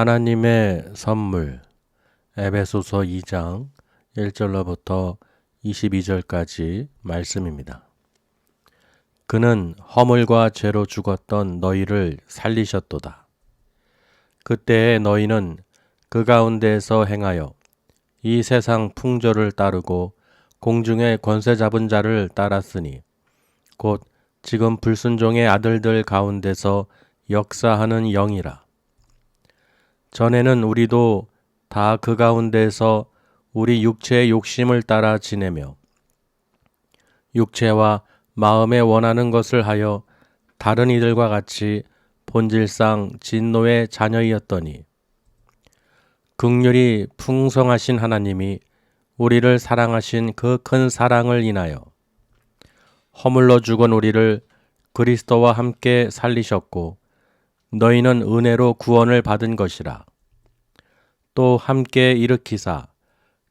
하나님의 선물 에베소서 2장 1절로부터 22절까지 말씀입니다. 그는 허물과 죄로 죽었던 너희를 살리셨도다. 그때에 너희는 그 가운데에서 행하여 이 세상 풍조를 따르고 공중의 권세 잡은 자를 따랐으니 곧 지금 불순종의 아들들 가운데서 역사하는 영이라. 전에는 우리도 다 그 가운데서 우리 육체의 욕심을 따라 지내며 육체와 마음에 원하는 것을 하여 다른 이들과 같이 본질상 진노의 자녀이었더니 긍휼이 풍성하신 하나님이 우리를 사랑하신 그 큰 사랑을 인하여 허물로 죽은 우리를 그리스도와 함께 살리셨고 너희는 은혜로 구원을 받은 것이라. 또 함께 일으키사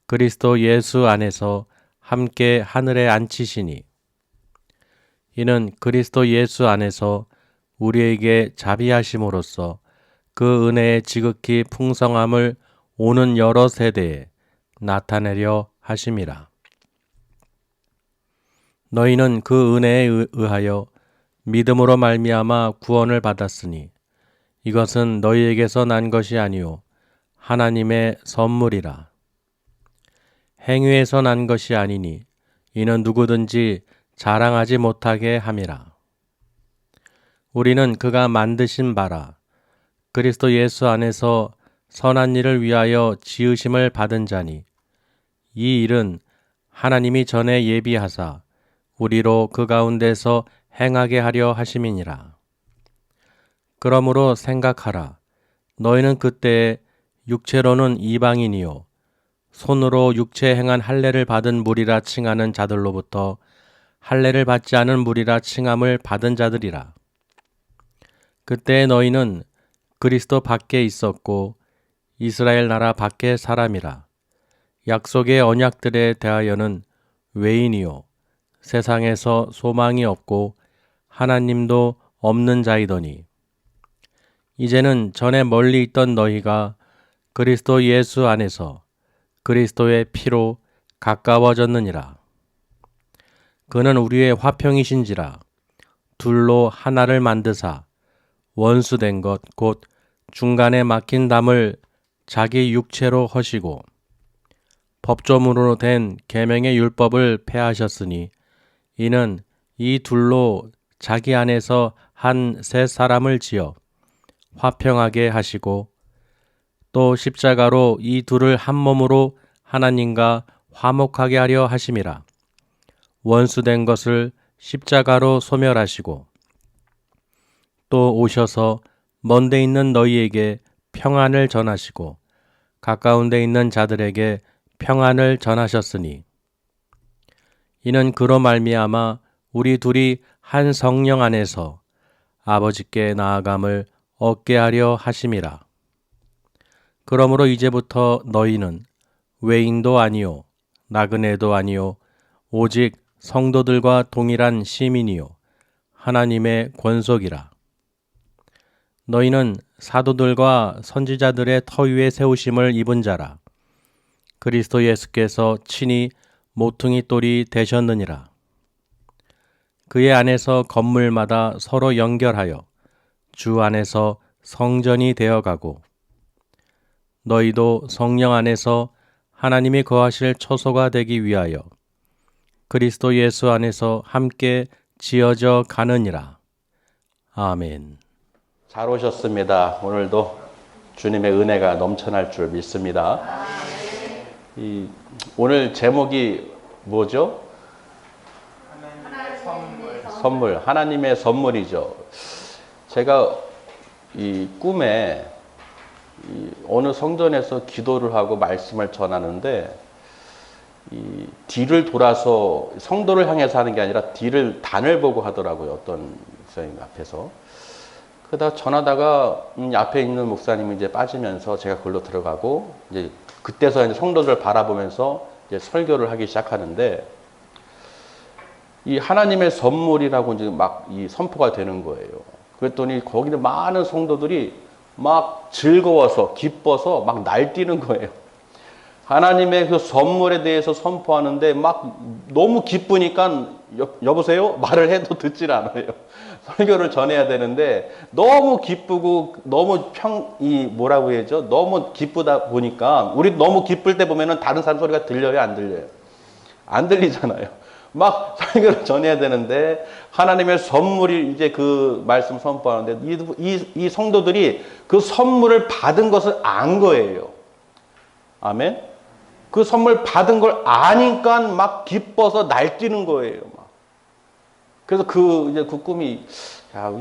그리스도 예수 안에서 함께 하늘에 앉히시니 이는 그리스도 예수 안에서 우리에게 자비하심으로써 그 은혜의 지극히 풍성함을 오는 여러 세대에 나타내려 하심이라. 너희는 그 은혜에 의하여 믿음으로 말미암아 구원을 받았으니 이것은 너희에게서 난 것이 아니요 하나님의 선물이라. 행위에서 난 것이 아니니 이는 누구든지 자랑하지 못하게 함이라. 우리는 그가 만드신 바라 그리스도 예수 안에서 선한 일을 위하여 지으심을 받은 자니 이 일은 하나님이 전에 예비하사 우리로 그 가운데서 행하게 하려 하심이니라. 그러므로 생각하라. 너희는 그때에 육체로는 이방인이요 손으로 육체 행한 할례를 받은 무리라 칭하는 자들로부터 할례를 받지 않은 무리라 칭함을 받은 자들이라. 그때 너희는 그리스도 밖에 있었고 이스라엘 나라 밖의 사람이라. 약속의 언약들에 대하여는 외인이요 세상에서 소망이 없고 하나님도 없는 자이더니 이제는 전에 멀리 있던 너희가 그리스도 예수 안에서 그리스도의 피로 가까워졌느니라. 그는 우리의 화평이신지라 둘로 하나를 만드사 원수된 것 곧 중간에 막힌 담을 자기 육체로 허시고 법조문으로 된 계명의 율법을 폐하셨으니 이는 이 둘로 자기 안에서 한 새 사람을 지어 화평하게 하시고 또 십자가로 이 둘을 한 몸으로 하나님과 화목하게 하려 하심이라. 원수된 것을 십자가로 소멸하시고 또 오셔서 먼데 있는 너희에게 평안을 전하시고 가까운 데 있는 자들에게 평안을 전하셨으니 이는 그로 말미암아 우리 둘이 한 성령 안에서 아버지께 나아감을 얻게 하려 하심이라. 그러므로 이제부터 너희는 외인도 아니요 나그네도 아니요 오직 성도들과 동일한 시민이요 하나님의 권속이라. 너희는 사도들과 선지자들의 터 위에 세우심을 입은 자라. 그리스도 예수께서 친히 모퉁이 돌이 되셨느니라. 그의 안에서 건물마다 서로 연결하여 주 안에서 성전이 되어가고 너희도 성령 안에서 하나님이 거하실 처소가 되기 위하여 그리스도 예수 안에서 함께 지어져 가느니라. 아멘. 잘 오셨습니다. 오늘도 주님의 은혜가 넘쳐날 줄 믿습니다. 오늘 제목이 뭐죠? 선물. 하나님의 선물이죠. 제가 이 꿈에 어느 성전에서 기도를 하고 말씀을 전하는데 이 뒤를 돌아서 성도를 향해서 하는 게 아니라 뒤를 단을 보고 하더라고요. 어떤 목사님 앞에서. 그러다 전하다가 앞에 있는 목사님이 이제 빠지면서 제가 그걸로 들어가고 이제 그때서 이제 성도들을 바라보면서 이제 설교를 하기 시작하는데 이 하나님의 선물이라고 이제 막 이 선포가 되는 거예요. 그랬더니 거기는 많은 성도들이 막 즐거워서 기뻐서 막 날뛰는 거예요. 하나님의 그 선물에 대해서 선포하는데 막 너무 기쁘니까 여보세요? 말을 해도 듣질 않아요. 설교를 전해야 되는데 너무 기쁘고 너무 뭐라고 해야죠? 너무 기쁘다 보니까 우리 너무 기쁠 때 보면은 다른 사람 소리가 들려요? 안 들려요? 안 들리잖아요. 막 설교를 전해야 되는데 하나님의 선물이 이제 그 말씀 선포하는데 이 성도들이 그 선물을 받은 것을 안 거예요. 아멘? 그 선물 받은 걸 아니까 막 기뻐서 날뛰는 거예요. 막. 그래서 이제 그 꿈이, 야,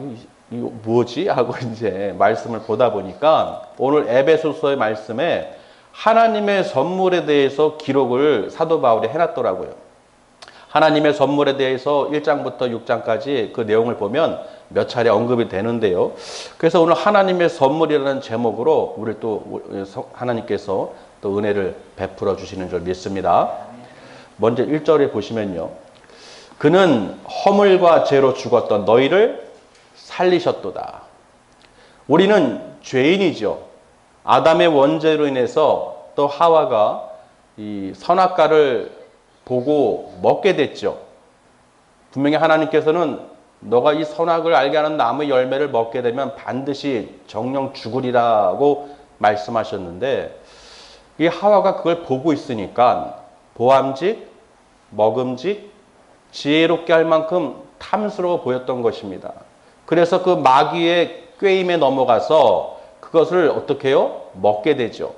이거 뭐지? 하고 이제 말씀을 보다 보니까 오늘 에베소서의 말씀에 하나님의 선물에 대해서 기록을 사도 바울이 해놨더라고요. 하나님의 선물에 대해서 1장부터 6장까지 그 내용을 보면 몇 차례 언급이 되는데요. 그래서 오늘 하나님의 선물이라는 제목으로 우리 또 하나님께서 또 은혜를 베풀어 주시는 줄 믿습니다. 먼저 1절에 보시면요. 그는 허물과 죄로 죽었던 너희를 살리셨도다. 우리는 죄인이죠. 아담의 원죄로 인해서 또 하와가 이 선악과를 보고 먹게 됐죠. 분명히 하나님께서는 너가 이 선악을 알게 하는 나무 열매를 먹게 되면 반드시 정령 죽으리라고 말씀하셨는데 이 하와가 그걸 보고 있으니까 보암직, 먹음직, 지혜롭게 할 만큼 탐스러워 보였던 것입니다. 그래서 그 마귀의 꾀임에 넘어가서 그것을 어떻게 해요? 먹게 되죠.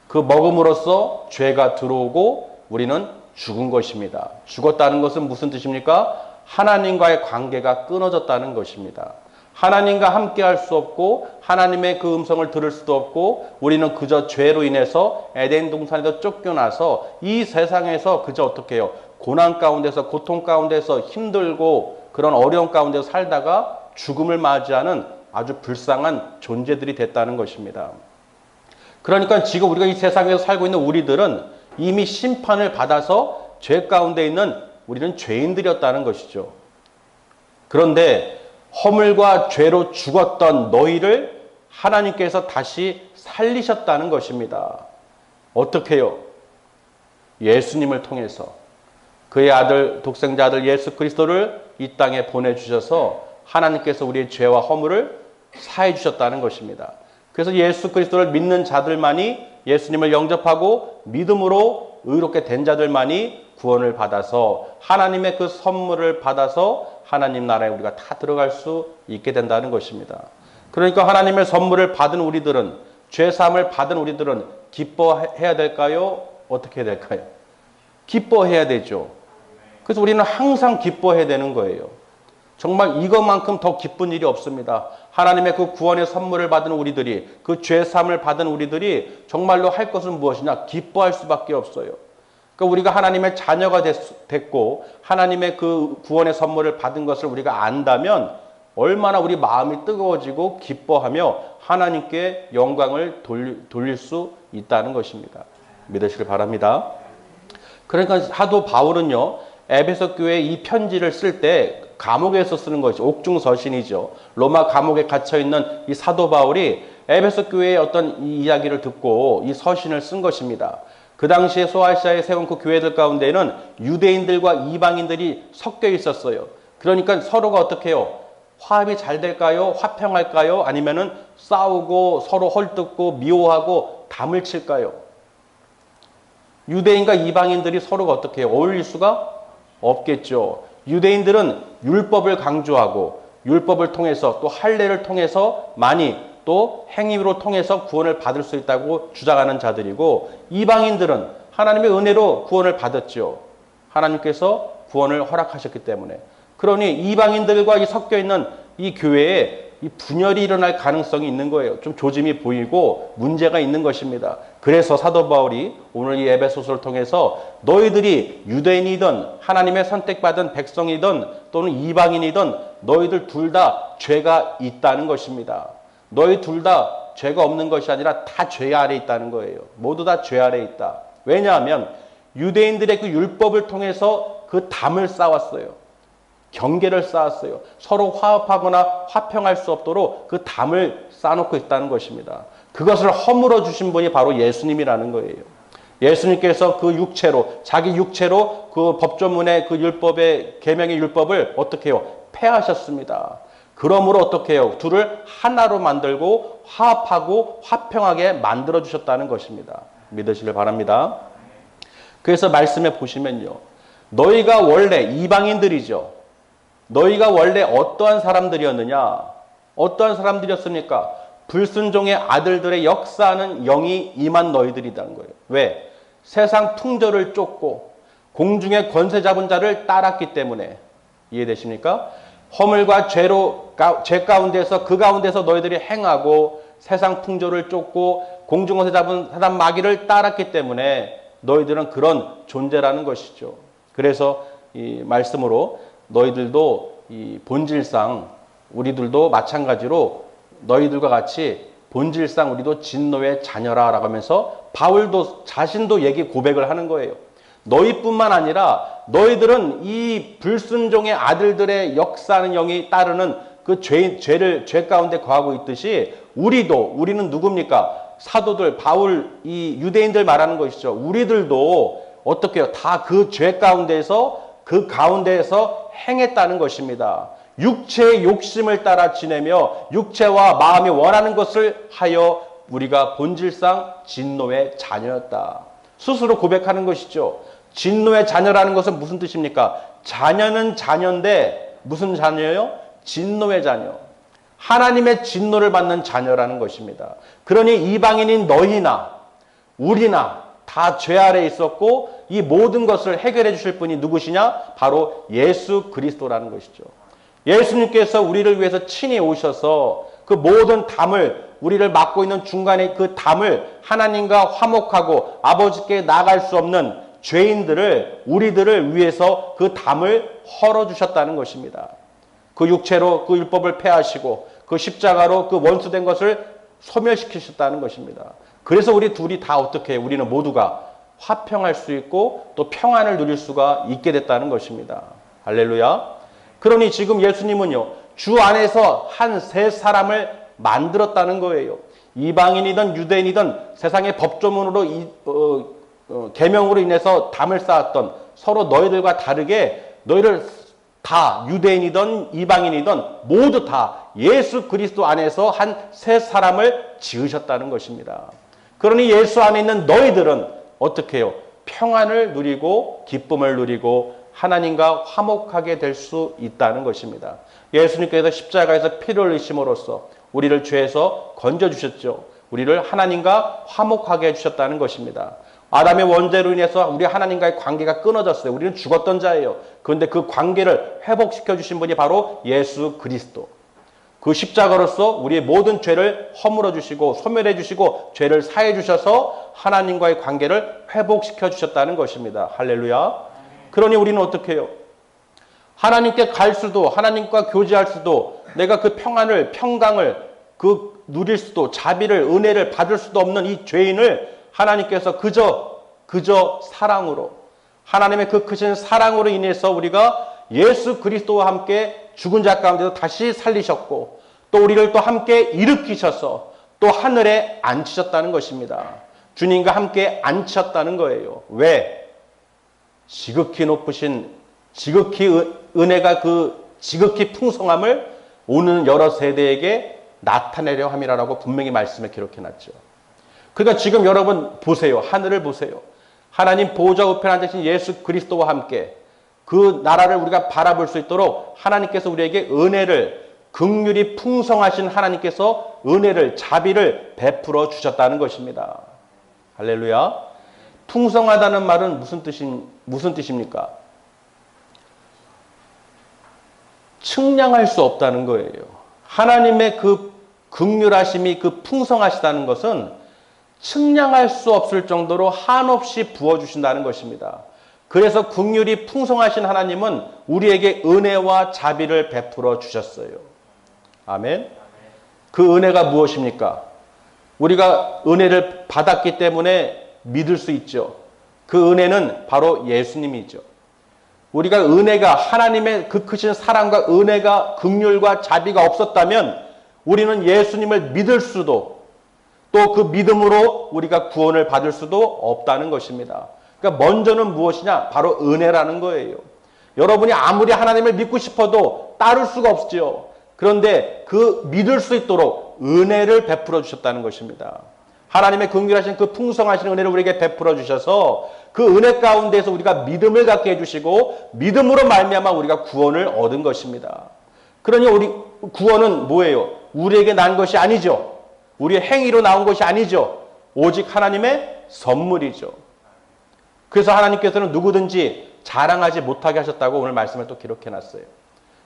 그 먹음으로써 죄가 들어오고 우리는 죽은 것입니다. 죽었다는 것은 무슨 뜻입니까? 하나님과의 관계가 끊어졌다는 것입니다. 하나님과 함께 할 수 없고 하나님의 그 음성을 들을 수도 없고 우리는 그저 죄로 인해서 에덴 동산에서 쫓겨나서 이 세상에서 그저 어떻게 해요? 고난 가운데서 고통 가운데서 힘들고 그런 어려움 가운데서 살다가 죽음을 맞이하는 아주 불쌍한 존재들이 됐다는 것입니다. 그러니까 지금 우리가 이 세상에서 살고 있는 우리들은 이미 심판을 받아서 죄 가운데 있는 우리는 죄인들이었다는 것이죠. 그런데 허물과 죄로 죽었던 너희를 하나님께서 다시 살리셨다는 것입니다. 어떻게 해요? 예수님을 통해서 그의 아들, 독생자 아들 예수 그리스도를 이 땅에 보내주셔서 하나님께서 우리의 죄와 허물을 사해 주셨다는 것입니다. 그래서 예수 그리스도를 믿는 자들만이 예수님을 영접하고 믿음으로 의롭게 된 자들만이 구원을 받아서 하나님의 그 선물을 받아서 하나님 나라에 우리가 다 들어갈 수 있게 된다는 것입니다. 그러니까 하나님의 선물을 받은 우리들은 죄사함을 받은 우리들은 기뻐해야 될까요? 어떻게 해야 될까요? 기뻐해야 되죠. 그래서 우리는 항상 기뻐해야 되는 거예요. 정말 이것만큼 더 기쁜 일이 없습니다. 하나님의 그 구원의 선물을 받은 우리들이 그 죄사함을 받은 우리들이 정말로 할 것은 무엇이냐? 기뻐할 수밖에 없어요. 그러니까 우리가 하나님의 자녀가 됐고 하나님의 그 구원의 선물을 받은 것을 우리가 안다면 얼마나 우리 마음이 뜨거워지고 기뻐하며 하나님께 영광을 돌릴 수 있다는 것입니다. 믿으시길 바랍니다. 그러니까 사도 바울은요. 에베소 교회에 이 편지를 쓸 때 감옥에서 쓰는 것이죠. 옥중서신이죠. 로마 감옥에 갇혀있는 이 사도 바울이 에베소 교회의 어떤 이 이야기를 듣고 이 서신을 쓴 것입니다. 그 당시에 소아시아에 세운 그 교회들 가운데는 유대인들과 이방인들이 섞여 있었어요. 그러니까 서로가 어떻게 해요? 화합이 잘 될까요? 화평할까요? 아니면은 싸우고 서로 헐뜯고 미워하고 담을 칠까요? 유대인과 이방인들이 서로가 어떻게 해요? 어울릴 수가 없겠죠. 유대인들은 율법을 강조하고 율법을 통해서 또 할례를 통해서 많이 또 행위로 통해서 구원을 받을 수 있다고 주장하는 자들이고 이방인들은 하나님의 은혜로 구원을 받았죠. 하나님께서 구원을 허락하셨기 때문에. 그러니 이방인들과 섞여 있는 이 교회에 이 분열이 일어날 가능성이 있는 거예요. 좀 조짐이 보이고 문제가 있는 것입니다. 그래서 사도 바울이 오늘 이 에베소서를 통해서 너희들이 유대인이든 하나님의 선택받은 백성이든 또는 이방인이든 너희들 둘 다 죄가 있다는 것입니다. 너희 둘 다 죄가 없는 것이 아니라 다 죄 아래 있다는 거예요. 모두 다 죄 아래 있다. 왜냐하면 유대인들의 그 율법을 통해서 그 담을 쌓았어요. 경계를 쌓았어요. 서로 화합하거나 화평할 수 없도록 그 담을 쌓아놓고 있다는 것입니다. 그것을 허물어 주신 분이 바로 예수님이라는 거예요. 예수님께서 그 육체로, 자기 육체로 그 법조문의 그 율법의 계명의 율법을 어떻게 해요? 폐하셨습니다. 그러므로 어떻게 해요? 둘을 하나로 만들고 화합하고 화평하게 만들어 주셨다는 것입니다. 믿으시길 바랍니다. 그래서 말씀에 보시면요, 너희가 원래 이방인들이죠. 너희가 원래 어떠한 사람들이었느냐? 어떠한 사람들이었습니까? 불순종의 아들들의 역사하는 영이 임한 너희들이라는 거예요. 왜? 세상 풍조를 쫓고 공중의 권세 잡은 자를 따랐기 때문에. 이해되십니까? 허물과 죄 가운데서, 그 가운데서 너희들이 행하고 세상 풍조를 쫓고 공중 권세 잡은 사단 마귀를 따랐기 때문에 너희들은 그런 존재라는 것이죠. 그래서 이 말씀으로 너희들도 이 본질상, 우리들도 마찬가지로 너희들과 같이 본질상 우리도 진노의 자녀라 라고 하면서 바울도 자신도 고백을 하는 거예요. 너희뿐만 아니라 너희들은 이 불순종의 아들들의 역사하는 영이 따르는 그 죄 가운데 거하고 있듯이 우리는 누굽니까? 사도들, 바울, 이 유대인들 말하는 것이죠. 우리들도 어떻게 해요? 다 그 죄 가운데서, 그 가운데에서 행했다는 것입니다. 육체의 욕심을 따라 지내며 육체와 마음이 원하는 것을 하여 우리가 본질상 진노의 자녀였다. 스스로 고백하는 것이죠. 진노의 자녀라는 것은 무슨 뜻입니까? 자녀는 자녀인데 무슨 자녀예요? 진노의 자녀. 하나님의 진노를 받는 자녀라는 것입니다. 그러니 이방인인 너희나 우리나 다 죄 아래에 있었고 이 모든 것을 해결해 주실 분이 누구시냐? 바로 예수 그리스도라는 것이죠. 예수님께서 우리를 위해서 친히 오셔서 그 모든 담을, 우리를 맡고 있는 중간에 그 담을 하나님과 화목하고 아버지께 나갈 수 없는 죄인들을, 우리들을 위해서 그 담을 헐어주셨다는 것입니다. 그 육체로 그 율법을 폐하시고 그 십자가로 그 원수된 것을 소멸시키셨다는 것입니다. 그래서 우리 둘이 다 어떻게 해요? 우리는 모두가 화평할 수 있고 또 평안을 누릴 수가 있게 됐다는 것입니다. 할렐루야. 그러니 지금 예수님은요, 주 안에서 한 세 사람을 만들었다는 거예요. 이방인이든 유대인이든 세상의 법조문으로 계명으로 인해서 담을 쌓았던 서로 너희들과 다르게 너희를 다 유대인이든 이방인이든 모두 다 예수 그리스도 안에서 한 세 사람을 지으셨다는 것입니다. 그러니 예수 안에 있는 너희들은 어떻게 해요? 평안을 누리고 기쁨을 누리고 하나님과 화목하게 될 수 있다는 것입니다. 예수님께서 십자가에서 피를 흘리심으로써 우리를 죄에서 건져주셨죠. 우리를 하나님과 화목하게 해주셨다는 것입니다. 아담의 원죄로 인해서 우리 하나님과의 관계가 끊어졌어요. 우리는 죽었던 자예요. 그런데 그 관계를 회복시켜 주신 분이 바로 예수 그리스도. 그 십자가로서 우리의 모든 죄를 허물어 주시고 소멸해 주시고 죄를 사해 주셔서 하나님과의 관계를 회복시켜 주셨다는 것입니다. 할렐루야. 그러니 우리는 어떻게 해요? 하나님께 갈 수도, 하나님과 교제할 수도, 내가 그 평안을, 평강을 누릴 수도, 자비를, 은혜를 받을 수도 없는 이 죄인을 하나님께서 그저 사랑으로, 하나님의 그 크신 사랑으로 인해서 우리가 예수 그리스도와 함께 죽은 자 가운데서 다시 살리셨고 또 우리를 또 함께 일으키셔서 또 하늘에 앉히셨다는 것입니다. 주님과 함께 앉히셨다는 거예요. 왜? 지극히 높으신, 지극히 은혜가 그 지극히 풍성함을 오는 여러 세대에게 나타내려 함이라고 분명히 말씀에 기록해놨죠. 그러니까 지금 여러분 보세요. 하늘을 보세요. 하나님 보좌 우편에 앉으신 예수 그리스도와 함께 그 나라를 우리가 바라볼 수 있도록 하나님께서 우리에게 은혜를, 긍휼이 풍성하신 하나님께서 은혜를, 자비를 베풀어 주셨다는 것입니다. 할렐루야. 풍성하다는 말은 무슨 뜻입니까? 측량할 수 없다는 거예요. 하나님의 그 긍휼하심이 그 풍성하시다는 것은 측량할 수 없을 정도로 한없이 부어주신다는 것입니다. 그래서 긍휼이 풍성하신 하나님은 우리에게 은혜와 자비를 베풀어 주셨어요. 아멘. 그 은혜가 무엇입니까? 우리가 은혜를 받았기 때문에 믿을 수 있죠. 그 은혜는 바로 예수님이죠. 우리가 은혜가, 하나님의 그 크신 사랑과 은혜가, 긍휼과 자비가 없었다면 우리는 예수님을 믿을 수도 또 그 믿음으로 우리가 구원을 받을 수도 없다는 것입니다. 그러니까 먼저는 무엇이냐? 바로 은혜라는 거예요. 여러분이 아무리 하나님을 믿고 싶어도 따를 수가 없지요. 그런데 그 믿을 수 있도록 은혜를 베풀어 주셨다는 것입니다. 하나님의 긍휼하신 그 풍성하신 은혜를 우리에게 베풀어 주셔서 그 은혜 가운데서 우리가 믿음을 갖게 해주시고 믿음으로 말미암아 우리가 구원을 얻은 것입니다. 그러니 우리 구원은 뭐예요? 우리에게 난 것이 아니죠. 우리의 행위로 나온 것이 아니죠. 오직 하나님의 선물이죠. 그래서 하나님께서는 누구든지 자랑하지 못하게 하셨다고 오늘 말씀을 또 기록해놨어요.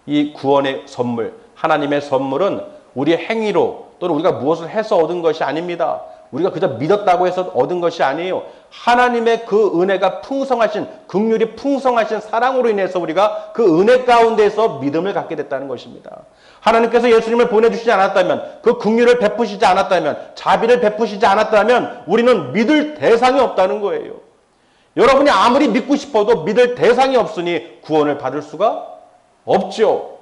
이 구원의 선물, 하나님의 선물은 우리의 행위로 또는 우리가 무엇을 해서 얻은 것이 아닙니다. 우리가 그저 믿었다고 해서 얻은 것이 아니에요. 하나님의 그 은혜가 풍성하신, 긍휼이 풍성하신 사랑으로 인해서 우리가 그 은혜 가운데서 믿음을 갖게 됐다는 것입니다. 하나님께서 예수님을 보내주시지 않았다면, 그 긍휼을 베푸시지 않았다면, 자비를 베푸시지 않았다면 우리는 믿을 대상이 없다는 거예요. 여러분이 아무리 믿고 싶어도 믿을 대상이 없으니 구원을 받을 수가 없죠.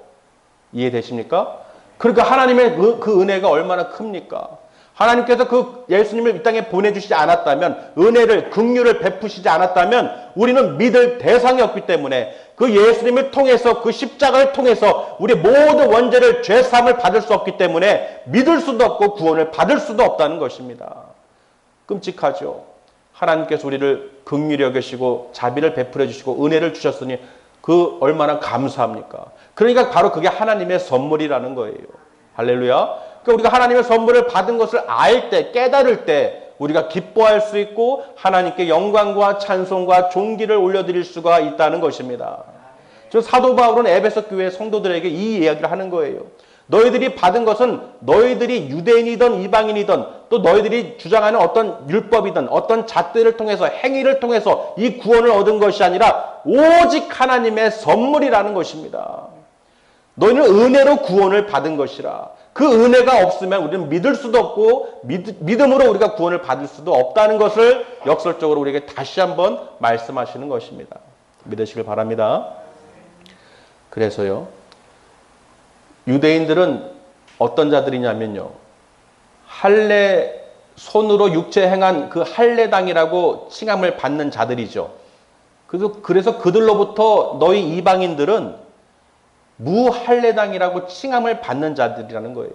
이해되십니까? 그러니까 하나님의 그 은혜가 얼마나 큽니까? 하나님께서 그 예수님을 이 땅에 보내주시지 않았다면, 은혜를, 긍휼을 베푸시지 않았다면 우리는 믿을 대상이 없기 때문에 그 예수님을 통해서, 그 십자가를 통해서 우리 모든 원죄를, 죄사함을 받을 수 없기 때문에 믿을 수도 없고 구원을 받을 수도 없다는 것입니다. 끔찍하죠. 하나님께서 우리를 긍휼히 여기시고 자비를 베풀어 주시고 은혜를 주셨으니 그 얼마나 감사합니까? 그러니까 바로 그게 하나님의 선물이라는 거예요. 할렐루야. 그러니까 우리가 하나님의 선물을 받은 것을 알 때, 깨달을 때 우리가 기뻐할 수 있고 하나님께 영광과 찬송과 존귀를 올려드릴 수가 있다는 것입니다. 저 사도 바울은 에베소 교회 성도들에게 이 이야기를 하는 거예요. 너희들이 받은 것은 너희들이 유대인이든 이방인이든 또 너희들이 주장하는 어떤 율법이든 어떤 잣대를 통해서, 행위를 통해서 이 구원을 얻은 것이 아니라 오직 하나님의 선물이라는 것입니다. 너희는 은혜로 구원을 받은 것이라. 그 은혜가 없으면 우리는 믿을 수도 없고 믿음으로 우리가 구원을 받을 수도 없다는 것을 역설적으로 우리에게 다시 한번 말씀하시는 것입니다. 믿으시길 바랍니다. 그래서요, 유대인들은 어떤 자들이냐면요, 할례, 손으로 육체 행한 그 할례당이라고 칭함을 받는 자들이죠. 그래서 그들로부터 너희 이방인들은 무할례당이라고 칭함을 받는 자들이라는 거예요.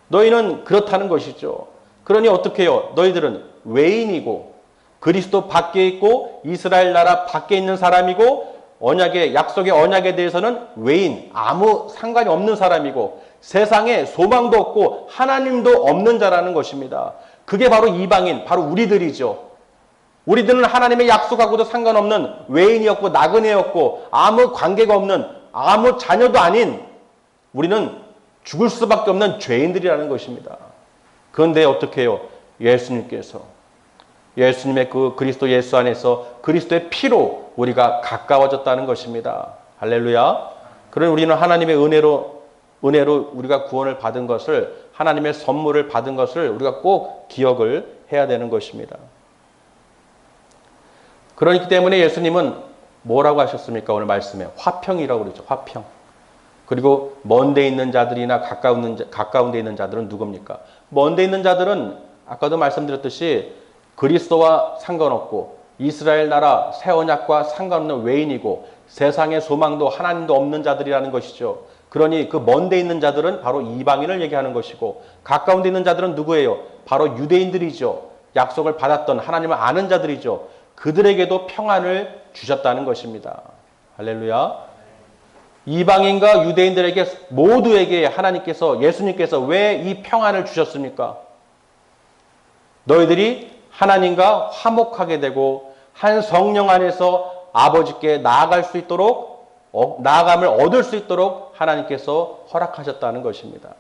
너희는 그렇다는 것이죠. 그러니 어떻게 해요? 너희들은 외인이고 그리스도 밖에 있고 이스라엘 나라 밖에 있는 사람이고 언약의, 약속의 언약에 대해서는 외인, 아무 상관이 없는 사람이고 세상에 소망도 없고 하나님도 없는 자라는 것입니다. 그게 바로 이방인, 바로 우리들이죠. 우리들은 하나님의 약속하고도 상관없는 외인이었고 나그네였고 아무 관계가 없는, 아무 자녀도 아닌 우리는 죽을 수밖에 없는 죄인들이라는 것입니다. 그런데 어떻게 해요? 예수님의 그 그리스도 예수 안에서 그리스도의 피로 우리가 가까워졌다는 것입니다. 할렐루야. 그러니 우리는 하나님의 은혜로 우리가 구원을 받은 것을, 하나님의 선물을 받은 것을 우리가 꼭 기억을 해야 되는 것입니다. 그렇기 때문에 예수님은 뭐라고 하셨습니까? 오늘 말씀에 화평이라고 그러죠. 화평. 그리고 먼데 있는 자들이나 가까운 데 있는 자들은 누굽니까? 먼데 있는 자들은 아까도 말씀드렸듯이 그리스도와 상관없고 이스라엘 나라 새 언약과 상관없는 외인이고 세상의 소망도 하나님도 없는 자들이라는 것이죠. 그러니 그 먼데 있는 자들은 바로 이방인을 얘기하는 것이고 가까운 데 있는 자들은 누구예요? 바로 유대인들이죠. 약속을 받았던 하나님을 아는 자들이죠. 그들에게도 평안을 주셨다는 것입니다. 할렐루야. 이방인과 유대인들에게 모두에게 하나님께서, 예수님께서 왜 이 평안을 주셨습니까? 너희들이 하나님과 화목하게 되고 한 성령 안에서 아버지께 나아갈 수 있도록, 나아감을 얻을 수 있도록 하나님께서 허락하셨다는 것입니다.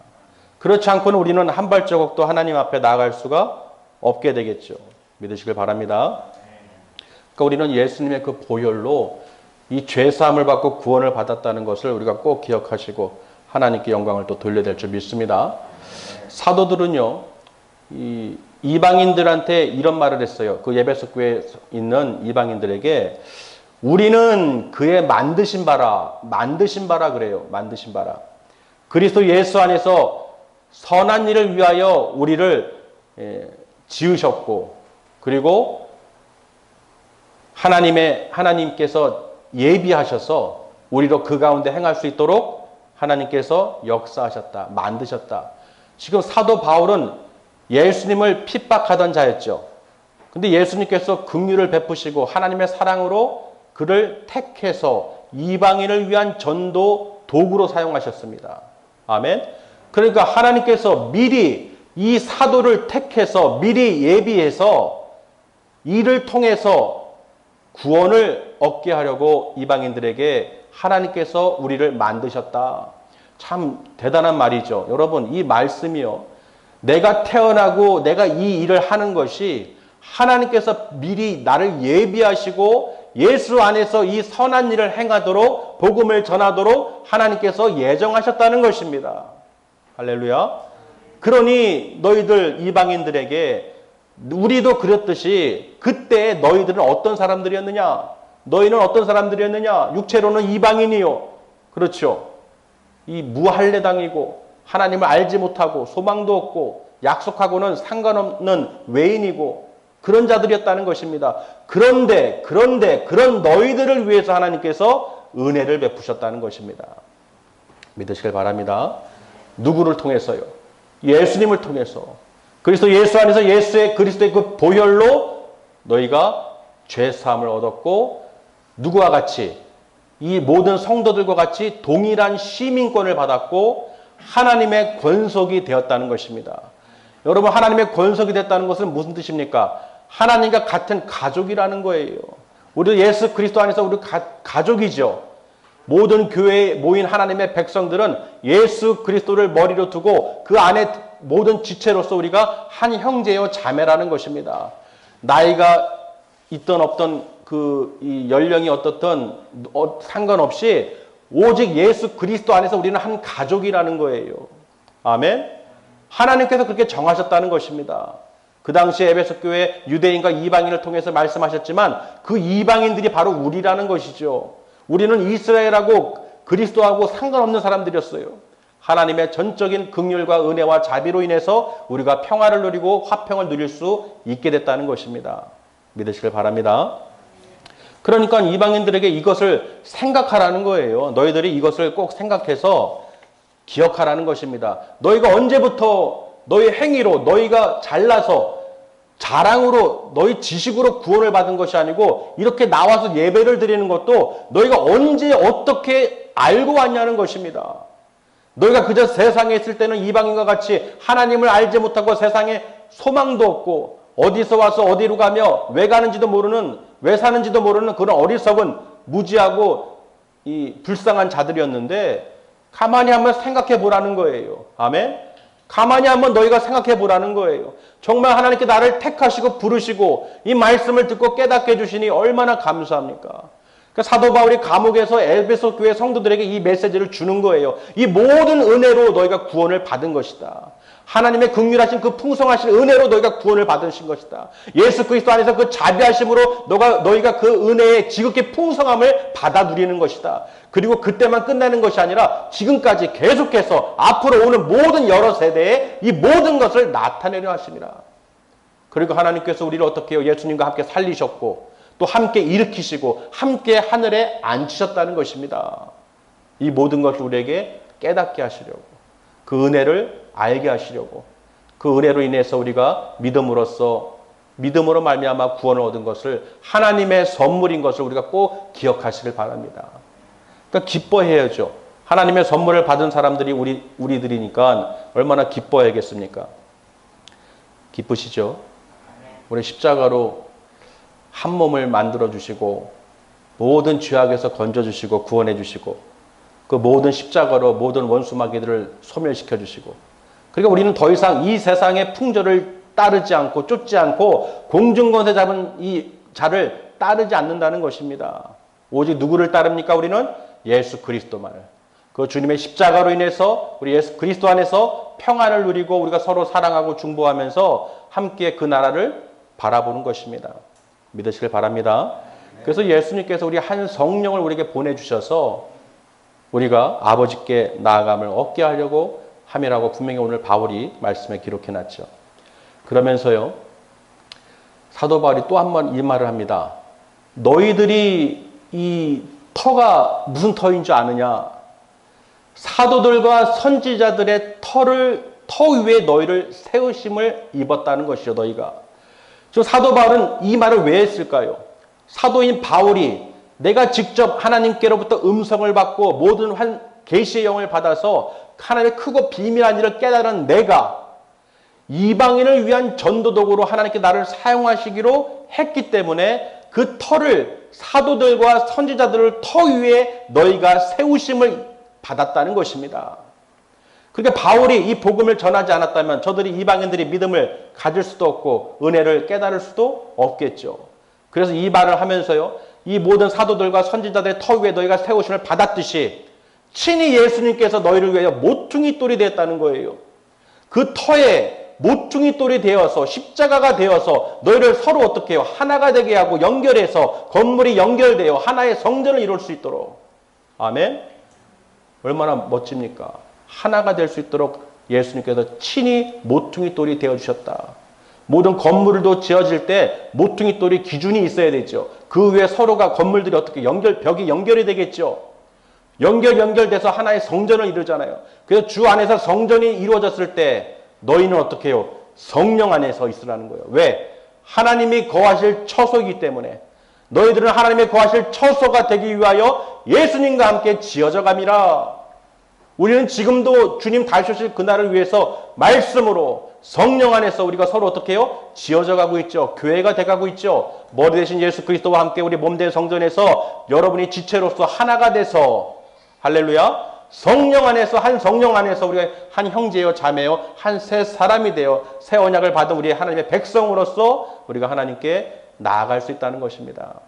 그렇지 않고는 우리는 한 발자국도 하나님 앞에 나아갈 수가 없게 되겠죠. 믿으시길 바랍니다. 그러니까 우리는 예수님의 그 보혈로 이 죄사함을 받고 구원을 받았다는 것을 우리가 꼭 기억하시고 하나님께 영광을 또 돌려야 될 줄 믿습니다. 사도들은요, 이 이방인들한테 이런 말을 했어요. 그 에베소 교회에 있는 이방인들에게 우리는 그의 만드신 바라 그래요. 만드신 바라. 그리스도 예수 안에서 선한 일을 위하여 우리를 지으셨고, 그리고 하나님께서 예비하셔서 우리로 그 가운데 행할 수 있도록 하나님께서 역사하셨다, 만드셨다. 지금 사도 바울은 예수님을 핍박하던 자였죠. 근데 예수님께서 긍휼을 베푸시고 하나님의 사랑으로 그를 택해서 이방인을 위한 전도 도구로 사용하셨습니다. 아멘. 그러니까 하나님께서 미리 이 사도를 택해서 미리 예비해서 이를 통해서 구원을 얻게 하려고 이방인들에게 하나님께서 우리를 만드셨다. 참 대단한 말이죠. 여러분, 이 말씀이요, 내가 태어나고 내가 이 일을 하는 것이 하나님께서 미리 나를 예비하시고 예수 안에서 이 선한 일을 행하도록, 복음을 전하도록 하나님께서 예정하셨다는 것입니다. 할렐루야. 그러니 너희들 이방인들에게 우리도 그랬듯이 그때 너희들은 어떤 사람들이었느냐? 너희는 어떤 사람들이었느냐? 육체로는 이방인이요. 그렇죠. 이 무할례당이고 하나님을 알지 못하고 소망도 없고 약속하고는 상관없는 외인이고 그런 자들이었다는 것입니다. 그런데 그런 너희들을 위해서 하나님께서 은혜를 베푸셨다는 것입니다. 믿으시길 바랍니다. 누구를 통해서요? 예수님을 통해서. 그리스도 예수 안에서 예수의 그리스도의 그 보혈로 너희가 죄 사함을 얻었고, 누구와 같이, 이 모든 성도들과 같이 동일한 시민권을 받았고 하나님의 권속이 되었다는 것입니다. 여러분, 하나님의 권속이 됐다는 것은 무슨 뜻입니까? 하나님과 같은 가족이라는 거예요. 우리 예수 그리스도 안에서 우리 가족이죠. 모든 교회에 모인 하나님의 백성들은 예수 그리스도를 머리로 두고 그 안에 모든 지체로서 우리가 한 형제요 자매라는 것입니다. 나이가 있던 없던 이 연령이 어떻든 상관없이 오직 예수 그리스도 안에서 우리는 한 가족이라는 거예요. 아멘. 하나님께서 그렇게 정하셨다는 것입니다. 그 당시에 에베소 교회 유대인과 이방인을 통해서 말씀하셨지만 그 이방인들이 바로 우리라는 것이죠. 우리는 이스라엘하고 그리스도하고 상관없는 사람들이었어요. 하나님의 전적인 긍휼과 은혜와 자비로 인해서 우리가 평화를 누리고 화평을 누릴 수 있게 됐다는 것입니다. 믿으시길 바랍니다. 그러니까 이방인들에게 이것을 생각하라는 거예요. 너희들이 이것을 꼭 생각해서 기억하라는 것입니다. 너희가 언제부터 너희 행위로, 너희가 잘나서 자랑으로, 너희 지식으로 구원을 받은 것이 아니고 이렇게 나와서 예배를 드리는 것도 너희가 언제 어떻게 알고 왔냐는 것입니다. 너희가 그저 세상에 있을 때는 이방인과 같이 하나님을 알지 못하고 세상에 소망도 없고 어디서 와서 어디로 가며 왜 가는지도 모르는, 왜 사는지도 모르는 그런 어리석은 무지하고 이 불쌍한 자들이었는데 가만히 한번 생각해 보라는 거예요. 아멘. 가만히 한번 너희가 생각해 보라는 거예요. 정말 하나님께 나를 택하시고 부르시고 이 말씀을 듣고 깨닫게 해주시니 얼마나 감사합니까? 그러니까 사도 바울이 감옥에서 에베소 교회 성도들에게 이 메시지를 주는 거예요. 이 모든 은혜로 너희가 구원을 받은 것이다. 하나님의 긍휼하신 그 풍성하신 은혜로 너희가 구원을 받으신 것이다. 예수 그리스도 안에서 그 자비하심으로 너희가 그 은혜의 지극히 풍성함을 받아 누리는 것이다. 그리고 그때만 끝나는 것이 아니라 지금까지 계속해서 앞으로 오는 모든 여러 세대에 이 모든 것을 나타내려 하십니다. 그리고 하나님께서 우리를 어떻게 해요? 예수님과 함께 살리셨고 또 함께 일으키시고 함께 하늘에 앉히셨다는 것입니다. 이 모든 것을 우리에게 깨닫게 하시려고, 그 은혜를 알게 하시려고, 그 은혜로 인해서 우리가 믿음으로 말미암아 구원을 얻은 것을, 하나님의 선물인 것을 우리가 꼭 기억하시길 바랍니다. 그러니까 기뻐해야죠. 하나님의 선물을 받은 사람들이 우리들이니까 얼마나 기뻐해야겠습니까? 기쁘시죠? 우리 십자가로 한 몸을 만들어 주시고 모든 죄악에서 건져 주시고 구원해 주시고 그 모든 십자가로 모든 원수 마귀들을 소멸시켜 주시고, 그러니까 우리는 더 이상 이 세상의 풍조를 따르지 않고 쫓지 않고 공중권세 잡은 이 자를 따르지 않는다는 것입니다. 오직 누구를 따릅니까? 우리는 예수 그리스도만을. 그 주님의 십자가로 인해서 우리 예수 그리스도 안에서 평안을 누리고 우리가 서로 사랑하고 중보하면서 함께 그 나라를 바라보는 것입니다. 믿으시길 바랍니다. 그래서 예수님께서 우리 한 성령을 우리에게 보내주셔서 우리가 아버지께 나아감을 얻게 하려고 함이라고 분명히 오늘 바울이 말씀에 기록해 놨죠. 그러면서요, 사도 바울이 또 한 번 이 말을 합니다. 너희들이 이 터가 무슨 터인 줄 아느냐? 사도들과 선지자들의 터 위에 너희를 세우심을 입었다는 것이죠, 너희가. 저 사도 바울은 이 말을 왜 했을까요? 사도인 바울이 내가 직접 하나님께로부터 음성을 받고 모든 계시의 영을 받아서 하나님의 크고 비밀한 일을 깨달은 내가 이방인을 위한 전도도구로 하나님께 나를 사용하시기로 했기 때문에 그 터를 사도들과 선지자들을 터 위에 너희가 세우심을 받았다는 것입니다. 그러니까 바울이 이 복음을 전하지 않았다면 저들이 이방인들이 믿음을 가질 수도 없고 은혜를 깨달을 수도 없겠죠. 그래서 이 말을 하면서요, 이 모든 사도들과 선지자들의 터 위에 너희가 세우심을 받았듯이 친히 예수님께서 너희를 위하여 모퉁이 돌이 되었다는 거예요. 그 터에 모퉁이 돌이 되어서 십자가가 되어서 너희를 서로 어떻게 해요? 하나가 되게 하고 연결해서 건물이 연결되어 하나의 성전을 이룰 수 있도록. 아멘. 얼마나 멋집니까? 하나가 될 수 있도록 예수님께서 친히 모퉁이 돌이 되어주셨다. 모든 건물도 지어질 때 모퉁이 돌이 기준이 있어야 되죠. 그 위에 서로가 건물들이 어떻게 벽이 연결이 되겠죠. 연결돼서 하나의 성전을 이루잖아요. 그래서 주 안에서 성전이 이루어졌을 때 너희는 어떻게 해요? 성령 안에서 있으라는 거예요. 왜? 하나님이 거하실 처소이기 때문에. 너희들은 하나님이 거하실 처소가 되기 위하여 예수님과 함께 지어져 감이라. 우리는 지금도 주님 다시 오실 그날을 위해서 말씀으로 성령 안에서 우리가 서로 어떻게 해요? 지어져 가고 있죠. 교회가 돼가고 있죠. 머리 대신 예수 그리스도와 함께 우리 몸된 성전에서 여러분이 지체로서 하나가 돼서 할렐루야, 성령 안에서 한 성령 안에서 우리가 한 형제요 자매요 한 새 사람이 되어 새 언약을 받은 우리 하나님의 백성으로서 우리가 하나님께 나아갈 수 있다는 것입니다.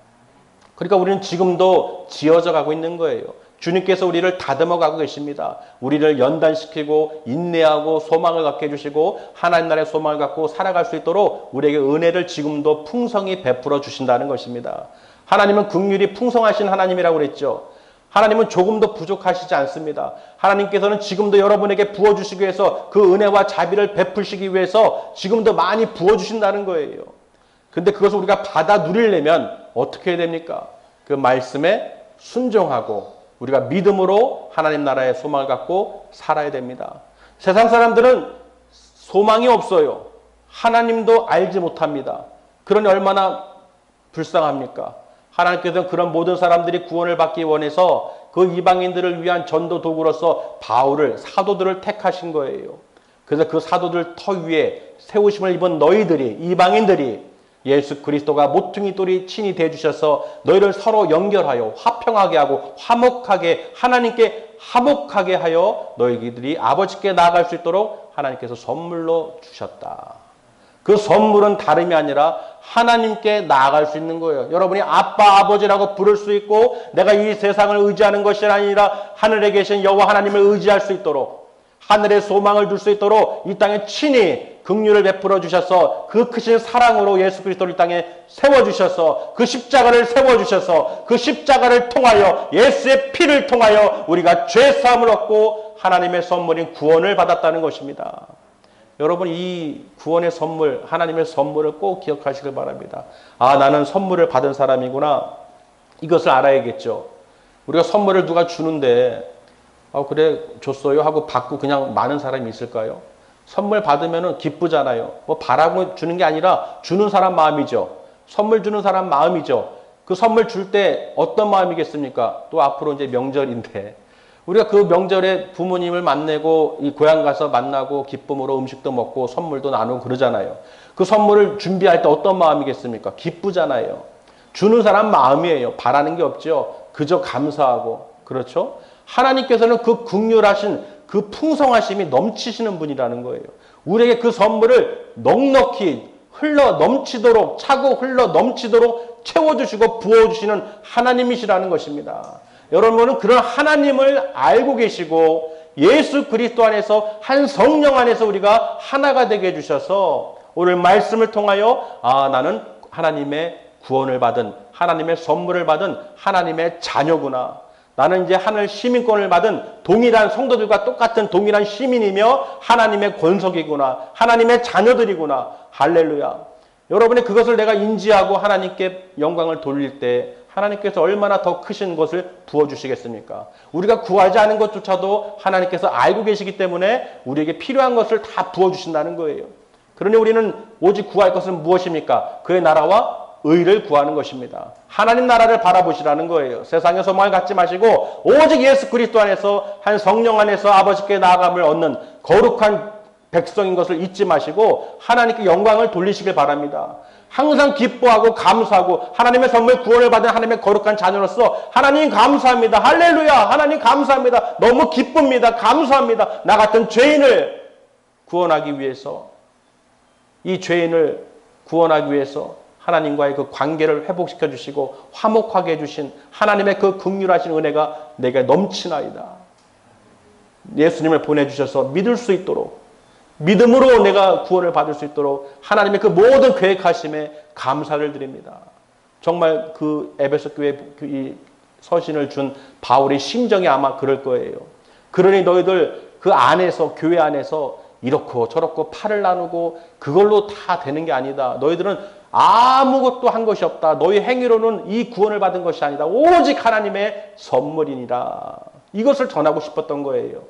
그러니까 우리는 지금도 지어져 가고 있는 거예요. 주님께서 우리를 다듬어 가고 계십니다. 우리를 연단시키고 인내하고 소망을 갖게 해주시고 하나님 나라의 소망을 갖고 살아갈 수 있도록 우리에게 은혜를 지금도 풍성히 베풀어 주신다는 것입니다. 하나님은 긍휼이 풍성하신 하나님이라고 그랬죠. 하나님은 조금도 부족하시지 않습니다. 하나님께서는 지금도 여러분에게 부어주시기 위해서 그 은혜와 자비를 베풀시기 위해서 지금도 많이 부어주신다는 거예요. 근데 그것을 우리가 받아 누리려면 어떻게 해야 됩니까? 그 말씀에 순종하고 우리가 믿음으로 하나님 나라의 소망을 갖고 살아야 됩니다. 세상 사람들은 소망이 없어요. 하나님도 알지 못합니다. 그러니 얼마나 불쌍합니까? 하나님께서는 그런 모든 사람들이 구원을 받기 원해서 그 이방인들을 위한 전도 도구로서 바울을, 사도들을 택하신 거예요. 그래서 그 사도들 터 위에 세우심을 입은 너희들이, 이방인들이 예수 그리스도가 모퉁이 돌이 친히 대주셔서 너희를 서로 연결하여 화평하게 하고 화목하게, 하나님께 화목하게 하여 너희들이 아버지께 나아갈 수 있도록 하나님께서 선물로 주셨다. 그 선물은 다름이 아니라 하나님께 나아갈 수 있는 거예요. 여러분이 아빠, 아버지라고 부를 수 있고 내가 이 세상을 의지하는 것이 아니라 하늘에 계신 여호와 하나님을 의지할 수 있도록, 하늘의 소망을 둘 수 있도록 이 땅에 친히 긍휼을 베풀어 주셔서 그 크신 사랑으로 예수 그리스도를 이 땅에 세워주셔서 그 십자가를 세워주셔서 그 십자가를 통하여 예수의 피를 통하여 우리가 죄사함을 얻고 하나님의 선물인 구원을 받았다는 것입니다. 여러분, 이 구원의 선물, 하나님의 선물을 꼭 기억하시길 바랍니다. 아, 나는 선물을 받은 사람이구나. 이것을 알아야겠죠. 우리가 선물을 누가 주는데 그래 줬어요 하고 받고 그냥 많은 사람이 있을까요? 선물 받으면 기쁘잖아요. 뭐 바라고 주는 게 아니라 주는 사람 마음이죠. 선물 주는 사람 마음이죠. 그 선물 줄 때 어떤 마음이겠습니까? 또 앞으로 이제 명절인데 우리가 그 명절에 부모님을 만나고 이 고향 가서 만나고 기쁨으로 음식도 먹고 선물도 나누고 그러잖아요. 그 선물을 준비할 때 어떤 마음이겠습니까? 기쁘잖아요. 주는 사람 마음이에요. 바라는 게 없죠. 그저 감사하고. 그렇죠? 하나님께서는 그 긍휼하신 그 풍성하심이 넘치시는 분이라는 거예요. 우리에게 그 선물을 넉넉히 흘러 넘치도록, 차고 흘러 넘치도록 채워주시고 부어주시는 하나님이시라는 것입니다. 여러분은 그런 하나님을 알고 계시고 예수 그리스도 안에서 한 성령 안에서 우리가 하나가 되게 해주셔서 오늘 말씀을 통하여 나는 하나님의 구원을 받은, 하나님의 선물을 받은 하나님의 자녀구나. 나는 이제 하늘 시민권을 받은 동일한 성도들과 똑같은 동일한 시민이며 하나님의 권속이구나. 하나님의 자녀들이구나. 할렐루야. 여러분이 그것을 내가 인지하고 하나님께 영광을 돌릴 때 하나님께서 얼마나 더 크신 것을 부어주시겠습니까? 우리가 구하지 않은 것조차도 하나님께서 알고 계시기 때문에 우리에게 필요한 것을 다 부어주신다는 거예요. 그러니 우리는 오직 구할 것은 무엇입니까? 그의 나라와 의를 구하는 것입니다. 하나님 나라를 바라보시라는 거예요. 세상의 소망을 갖지 마시고 오직 예수 그리스도 안에서 한 성령 안에서 아버지께 나아감을 얻는 거룩한 백성인 것을 잊지 마시고 하나님께 영광을 돌리시길 바랍니다. 항상 기뻐하고 감사하고 하나님의 선물 구원을 받은 하나님의 거룩한 자녀로서 하나님 감사합니다. 할렐루야. 하나님 감사합니다. 너무 기쁩니다. 감사합니다. 나 같은 죄인을 구원하기 위해서 이 죄인을 구원하기 위해서 하나님과의 그 관계를 회복시켜 주시고 화목하게 해주신 하나님의 그 긍휼하신 은혜가 내게 넘치나이다. 예수님을 보내주셔서 믿을 수 있도록 믿음으로 내가 구원을 받을 수 있도록 하나님의 그 모든 계획하심에 감사를 드립니다. 정말 그 에베소 교회 이 서신을 준 바울의 심정이 아마 그럴 거예요. 그러니 너희들 그 안에서 교회 안에서 이렇고 저렇고 팔을 나누고 그걸로 다 되는 게 아니다. 너희들은 아무것도 한 것이 없다. 너희 행위로는 이 구원을 받은 것이 아니다. 오직 하나님의 선물이니라. 이것을 전하고 싶었던 거예요.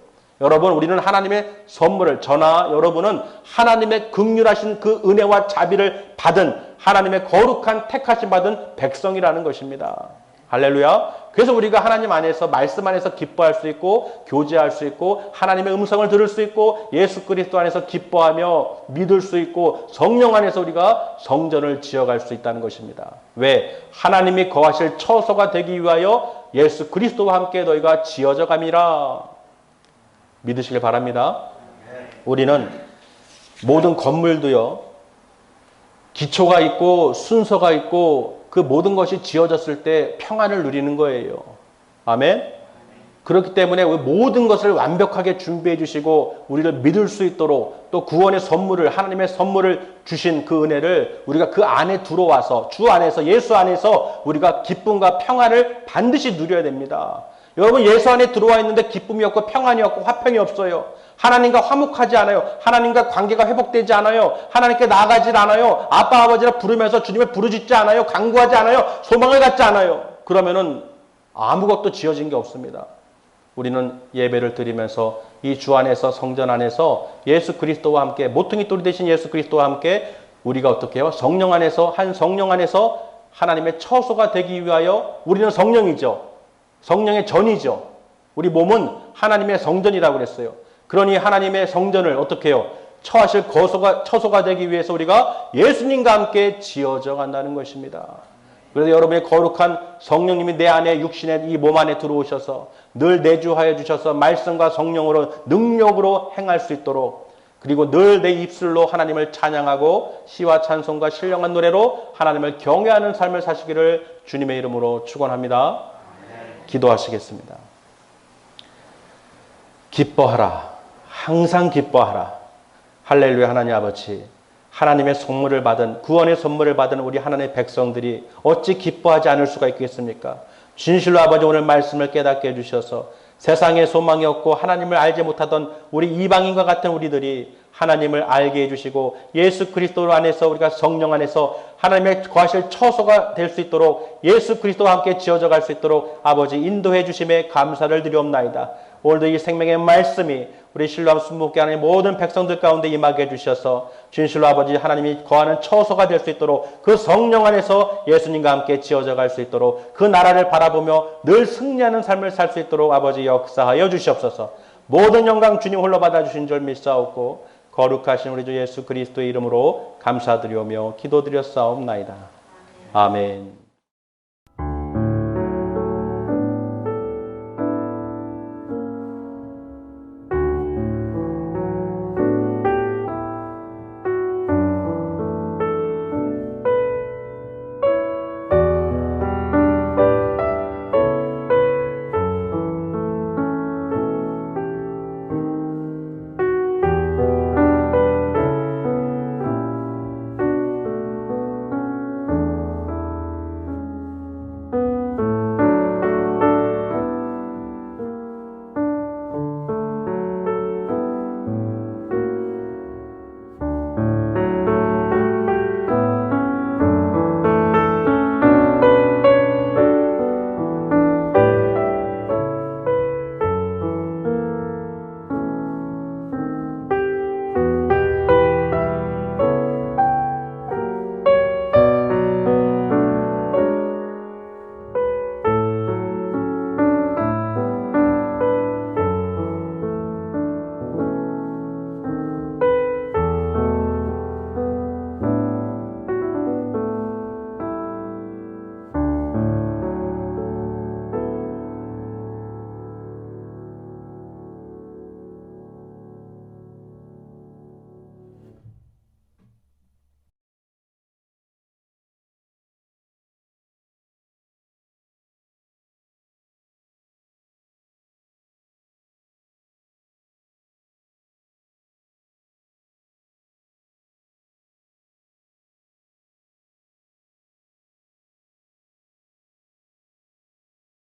여러분, 우리는 하나님의 선물을, 저나 여러분은 하나님의 긍휼하신 그 은혜와 자비를 받은 하나님의 거룩한 택하심 받은 백성이라는 것입니다. 할렐루야. 그래서 우리가 하나님 안에서 말씀 안에서 기뻐할 수 있고 교제할 수 있고 하나님의 음성을 들을 수 있고 예수 그리스도 안에서 기뻐하며 믿을 수 있고 성령 안에서 우리가 성전을 지어갈 수 있다는 것입니다. 왜? 하나님이 거하실 처소가 되기 위하여 예수 그리스도와 함께 너희가 지어져 감이라. 믿으시길 바랍니다. 우리는 모든 건물도요, 기초가 있고 순서가 있고 그 모든 것이 지어졌을 때 평안을 누리는 거예요. 아멘? 그렇기 때문에 모든 것을 완벽하게 준비해 주시고 우리를 믿을 수 있도록 또 구원의 선물을, 하나님의 선물을 주신 그 은혜를 우리가 그 안에 들어와서 주 안에서 예수 안에서 우리가 기쁨과 평안을 반드시 누려야 됩니다. 여러분, 예수 안에 들어와 있는데 기쁨이 없고 평안이 없고 화평이 없어요. 하나님과 화목하지 않아요. 하나님과 관계가 회복되지 않아요. 하나님께 나아가질 않아요. 아빠 아버지라 부르면서 주님을 부르짖지 않아요. 간구하지 않아요. 소망을 갖지 않아요. 그러면은 아무것도 지어진 게 없습니다. 우리는 예배를 드리면서 이 주 안에서 성전 안에서 예수 그리스도와 함께 모퉁이 돌이 되신 예수 그리스도와 함께 우리가 어떻게 해요? 성령 안에서 한 성령 안에서 하나님의 처소가 되기 위하여 우리는 성령이죠. 성령의 전이죠. 우리 몸은 하나님의 성전이라고 그랬어요. 그러니 하나님의 성전을 어떻게 해요? 처하실 처소가 되기 위해서 우리가 예수님과 함께 지어져 간다는 것입니다. 그래서 여러분의 거룩한 성령님이 내 안에 육신의 이 몸 안에 들어오셔서 늘 내주하여 주셔서 말씀과 성령으로 능력으로 행할 수 있도록 그리고 늘 내 입술로 하나님을 찬양하고 시와 찬송과 신령한 노래로 하나님을 경외하는 삶을 사시기를 주님의 이름으로 축원합니다. 기도하시겠습니다. 기뻐하라. 항상 기뻐하라. 할렐루야. 하나님 아버지, 하나님의 선물을 받은, 구원의 선물을 받은 우리 하나님의 백성들이 어찌 기뻐하지 않을 수가 있겠습니까? 진실로 아버지, 오늘 말씀을 깨닫게 해주셔서 세상에 소망이 없고 하나님을 알지 못하던 우리 이방인과 같은 우리들이 하나님을 알게 해주시고 예수 그리스도 안에서 우리가 성령 안에서 하나님의 거하실 처소가 될 수 있도록 예수 그리스도와 함께 지어져 갈 수 있도록 아버지 인도해 주심에 감사를 드리옵나이다. 오늘도 이 생명의 말씀이 우리 신뢰함 순복게 하는 모든 백성들 가운데 임하게 해주셔서 진실로 아버지 하나님이 거하는 처소가 될 수 있도록 그 성령 안에서 예수님과 함께 지어져 갈 수 있도록 그 나라를 바라보며 늘 승리하는 삶을 살 수 있도록 아버지 역사하여 주시옵소서. 모든 영광 주님 홀로 받아주신 줄 믿사옵고 거룩하신 우리 주 예수 그리스도의 이름으로 감사드리오며 기도드렸사옵나이다. 아멘.